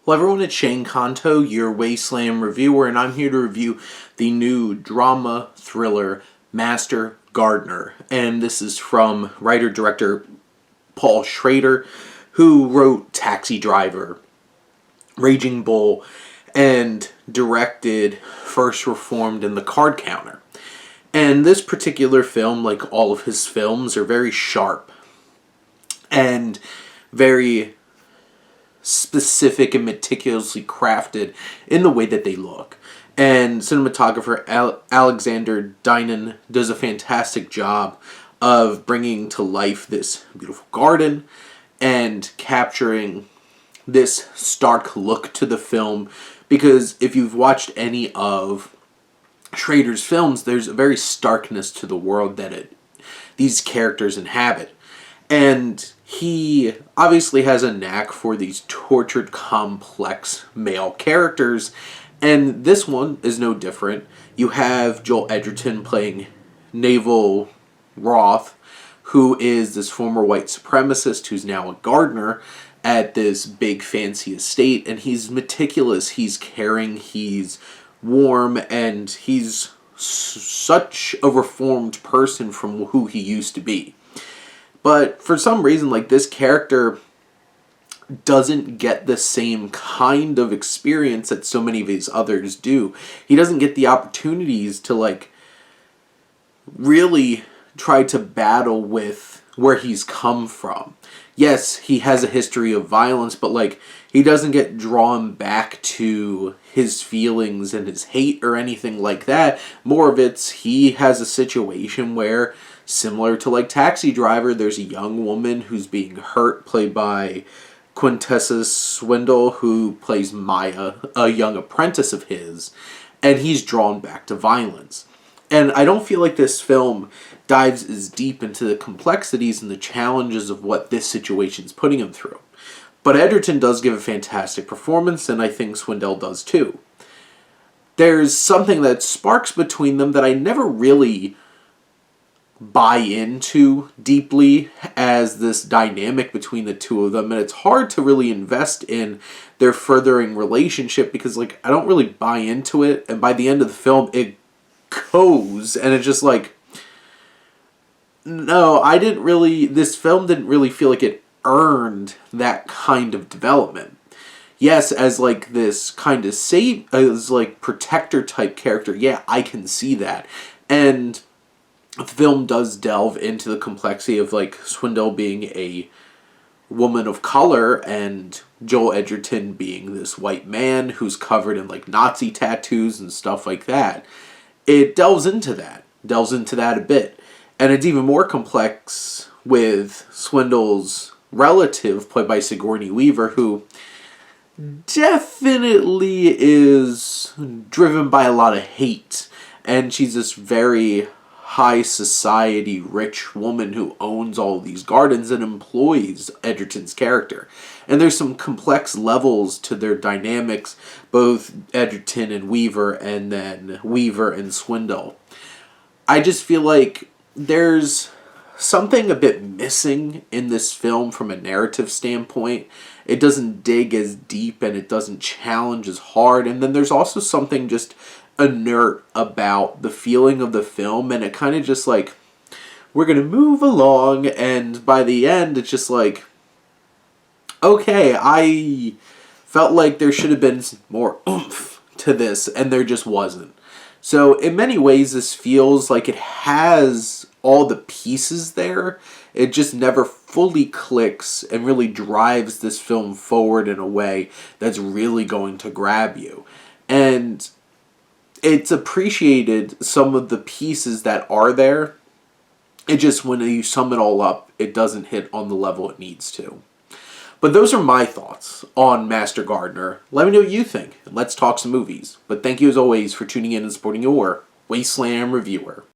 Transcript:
Hello everyone, it's Shane Kanto, your Wasteland reviewer, and I'm here to review the new drama thriller Master Gardener. And this is from writer-director Paul Schrader, who wrote Taxi Driver, Raging Bull, and directed First Reformed and The Card Counter. And this particular film, like all of his films, are very sharp and very specific and meticulously crafted in the way that they look. And cinematographer Alexander Dinan does a fantastic job of bringing to life this beautiful garden and capturing this stark look to the film, because if you've watched any of Schrader's films, there's a very starkness to the world that these characters inhabit. And he obviously has a knack for these tortured, complex male characters, and this one is no different. You have Joel Edgerton playing Naval Roth, who is this former white supremacist who's now a gardener at this big fancy estate, and he's meticulous, he's caring, he's warm, and he's such a reformed person from who he used to be. But for some reason, like, this character doesn't get the same kind of experience that so many of his others do. He doesn't get the opportunities to, like, really try to battle with where he's come from. Yes, he has a history of violence, but, like, he doesn't get drawn back to his feelings and his hate or anything like that. More of it's he has a situation where, similar to like Taxi Driver, there's a young woman who's being hurt, played by Quintessa Swindle, who plays Maya, a young apprentice of his, and he's drawn back to violence. And I don't feel like this film dives as deep into the complexities and the challenges of what this situation's putting him through. But Edgerton does give a fantastic performance, and I think Swindell does too. There's something that sparks between them that I never really buy into deeply as this dynamic between the two of them, and it's hard to really invest in their furthering relationship because, like, I don't really buy into it, and by the end of the film it goes, and it's just like, no, this film didn't really feel like it earned that kind of development. Yes, as like this kind of as like protector type character, yeah, I can see that. And the film does delve into the complexity of, like, Swindell being a woman of color and Joel Edgerton being this white man who's covered in, like, Nazi tattoos and stuff like that. It delves into that a bit. And it's even more complex with Swindell's relative, played by Sigourney Weaver, who definitely is driven by a lot of hate. And she's this very high society, rich woman who owns all these gardens and employs Edgerton's character. And there's some complex levels to their dynamics, both Edgerton and Weaver, and then Weaver and Swindell. I just feel like there's something a bit missing in this film from a narrative standpoint. It doesn't dig as deep and it doesn't challenge as hard. And then there's also something just inert about the feeling of the film, and it kind of just like, we're gonna move along, and by the end it's just like, okay, I felt like there should have been more oomph to this, and there just wasn't. So in many ways this feels like it has all the pieces there, it just never fully clicks and really drives this film forward in a way that's really going to grab you. And it's appreciated, some of the pieces that are there. It just, when you sum it all up, it doesn't hit on the level it needs to. But those are my thoughts on Master Gardener. Let me know what you think, and let's talk some movies. But thank you as always for tuning in and supporting your Wasteland reviewer.